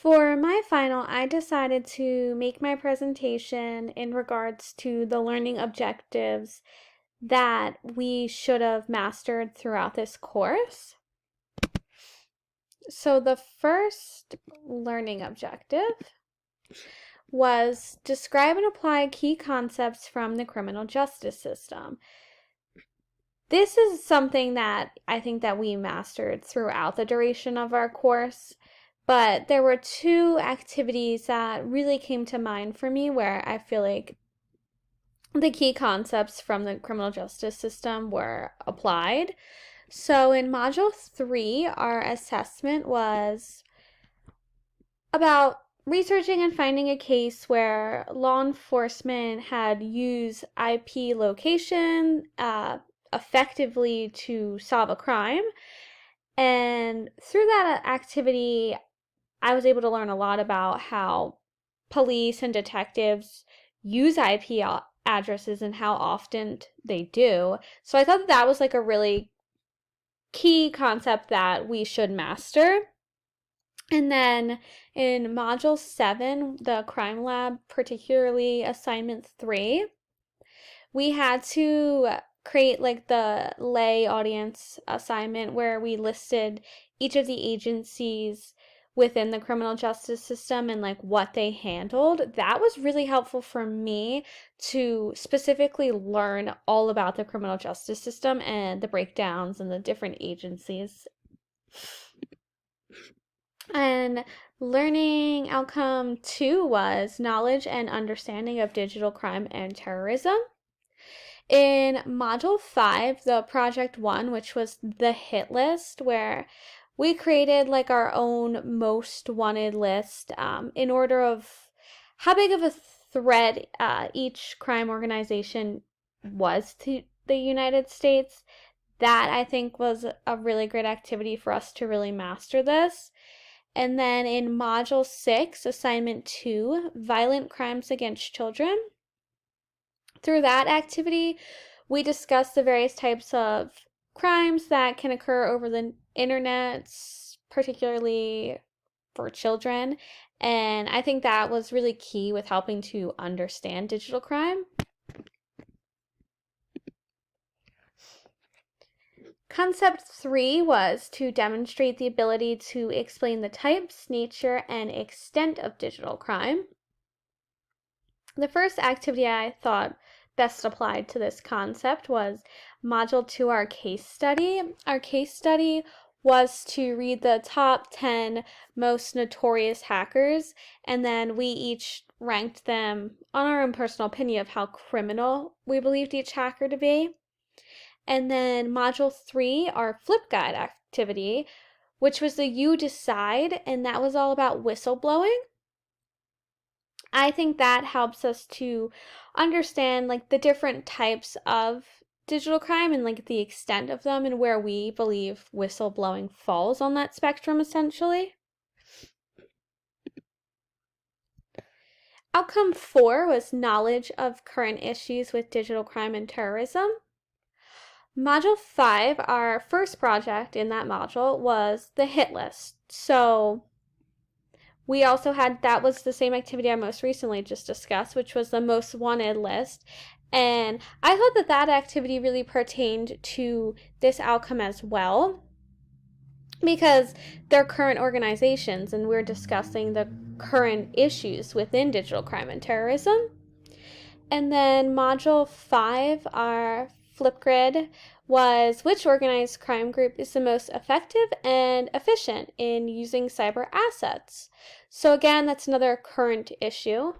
For my final, I decided to make my presentation in regards to the learning objectives that we should have mastered throughout this course. So the first learning objective was describe and apply key concepts from the criminal justice system. This is something that I think that we mastered throughout the duration of our course, but there were two activities that really came to mind for me where I feel like the key concepts from the criminal justice system were applied. So in Module 3, our assessment was about researching and finding a case where law enforcement had used IP location effectively to solve a crime. And through that activity, I was able to learn a lot about how police and detectives use IP addresses and how often they do. So I thought that was like a really key concept that we should master. And then in Module 7, the Crime Lab, particularly Assignment 3, we had to create like the lay audience assignment where we listed each of the agencies within the criminal justice system and like what they handled. That was really helpful for me to specifically learn all about the criminal justice system and the breakdowns and the different agencies. And learning outcome 2 was knowledge and understanding of digital crime and terrorism. In Module 5, the Project 1, which was the hit list, where we created like our own most wanted list in order of how big of a threat each crime organization was to the United States. That I think was a really great activity for us to really master this. And then in Module 6, Assignment 2, Violent Crimes Against Children. Through that activity, we discussed the various types of crimes that can occur over the internet, particularly for children. And I think that was really key with helping to understand digital crime. Concept 3 was to demonstrate the ability to explain the types, nature, and extent of digital crime. The first activity I thought best applied to this concept was Module 2, our case study. Our case study was to read the top 10 most notorious hackers, and then we each ranked them on our own personal opinion of how criminal we believed each hacker to be. And then Module 3, our flip guide activity, which was the You Decide, and that was all about whistleblowing. I think that helps us to understand like the different types of digital crime and like the extent of them and where we believe whistleblowing falls on that spectrum essentially. Outcome 4 was knowledge of current issues with digital crime and terrorism. Module 5, our first project in that module, was the hit list. So we also had, that was the same activity I most recently just discussed, which was the most wanted list. And I thought that that activity really pertained to this outcome as well, because they're current organizations and we're discussing the current issues within digital crime and terrorism. And then Module 5, our Flipgrid, was which organized crime group is the most effective and efficient in using cyber assets. So again, that's another current issue.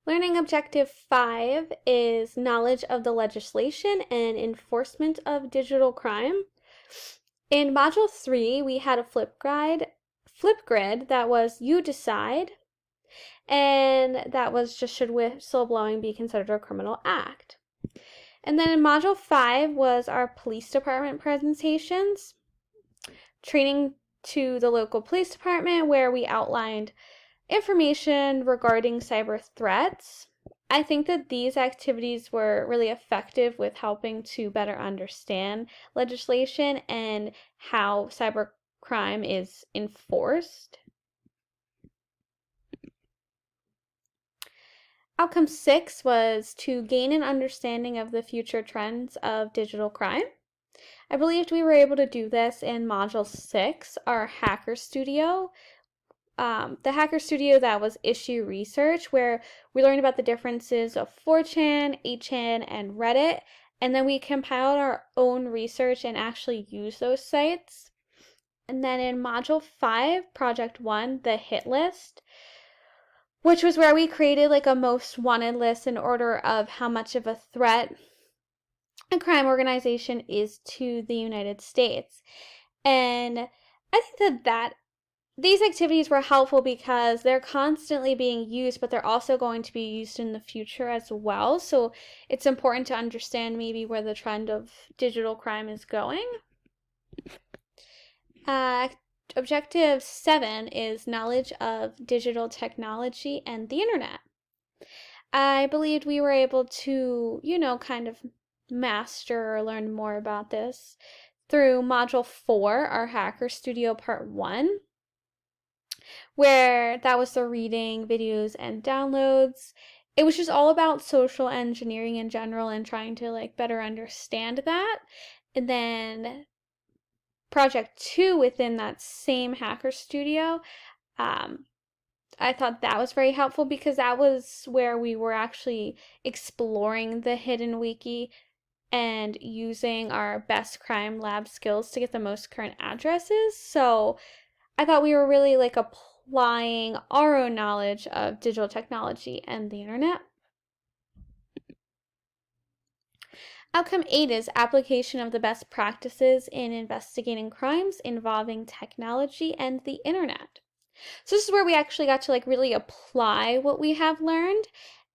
Learning objective 5 is knowledge of the legislation and enforcement of digital crime. In Module 3, we had a Flipgrid that was You Decide, and that was just should whistleblowing be considered a criminal act. And then in Module 5 was our police department presentations, training to the local police department where we outlined information regarding cyber threats. I think that these activities were really effective with helping to better understand legislation and how cybercrime is enforced. Outcome 6 was to gain an understanding of the future trends of digital crime. I believed we were able to do this in Module 6, our Hacker Studio. The Hacker Studio, that was issue research, where we learned about the differences of 4chan, 8chan, and Reddit, and then we compiled our own research and actually used those sites. And then in Module 5, Project 1, the hit list, which was where we created like a most wanted list in order of how much of a threat a crime organization is to the United States. And I think that these activities were helpful because they're constantly being used, but they're also going to be used in the future as well. So it's important to understand maybe where the trend of digital crime is going. Objective 7 is knowledge of digital technology and the internet. I believed we were able to, kind of master or learn more about this through Module 4, our Hacker Studio Part 1, where that was the reading, videos, and downloads. It was just all about social engineering in general and trying to like better understand that. And then Project 2 within that same Hacker Studio, I thought that was very helpful because that was where we were actually exploring the hidden wiki and using our best crime lab skills to get the most current addresses. So I thought we were really like applying our own knowledge of digital technology and the internet. Outcome 8 is application of the best practices in investigating crimes involving technology and the internet. So this is where we actually got to like really apply what we have learned.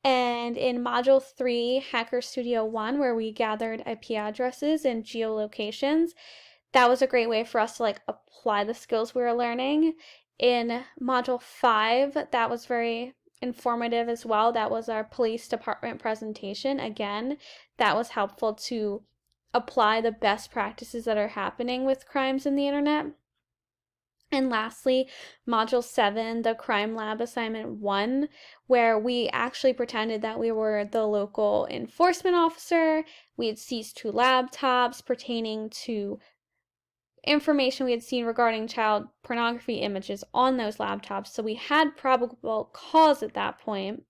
And in Module 3, Hacker Studio 1, where we gathered IP addresses and geolocations, that was a great way for us to like apply the skills we were learning. In Module 5, that was very informative as well. That was our police department presentation. Again, that was helpful to apply the best practices that are happening with crimes in the internet. And lastly, Module 7, the Crime Lab Assignment 1, where we actually pretended that we were the local enforcement officer. We had seized 2 laptops pertaining to information we had seen regarding child pornography images on those laptops. So we had probable cause at that point.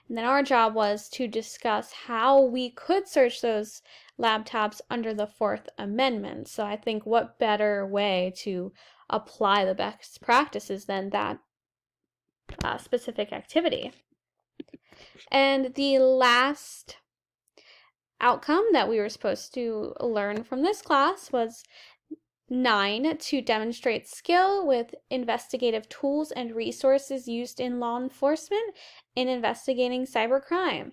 And then our job was to discuss how we could search those laptops under the Fourth Amendment. So I think what better way to apply the best practices than that specific activity. And the last outcome that we were supposed to learn from this class was 9, to demonstrate skill with investigative tools and resources used in law enforcement in investigating cybercrime.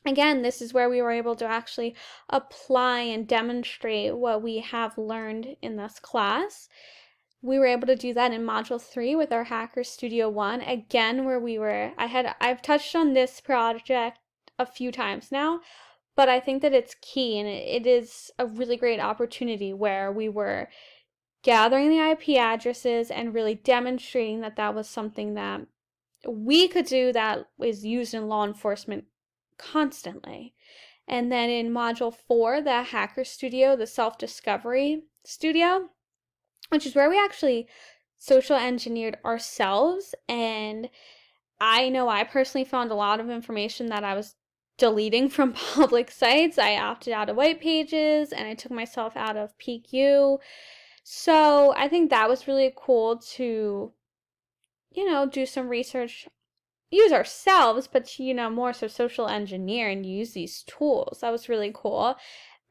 Again, this is where we were able to actually apply and demonstrate what we have learned in this class. We were able to do that in Module 3 with our Hacker Studio 1, again, where I've touched on this project a few times now, but I think that it's key and it is a really great opportunity where we were gathering the IP addresses and really demonstrating that that was something that we could do that was used in law enforcement constantly. And then in Module 4, the Hacker Studio, the Self-Discovery Studio, which is where we actually social engineered ourselves. And I know I personally found a lot of information that I was deleting from public sites. I opted out of white pages and I took myself out of PQ. So I think that was really cool to, do some research, use ourselves, but, more so social engineer and use these tools. That was really cool.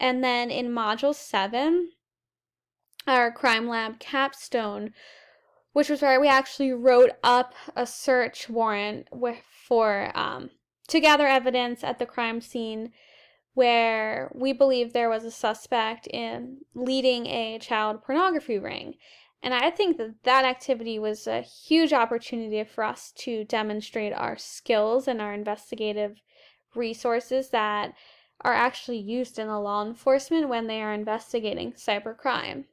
And then in Module 7, our Crime Lab capstone, which was where we actually wrote up a search warrant for to gather evidence at the crime scene where we believe there was a suspect in leading a child pornography ring. And I think that that activity was a huge opportunity for us to demonstrate our skills and our investigative resources that are actually used in the law enforcement when they are investigating cybercrime.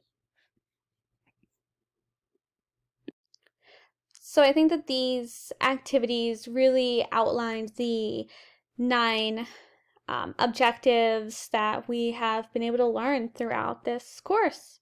So I think that these activities really outlined the 9 objectives that we have been able to learn throughout this course.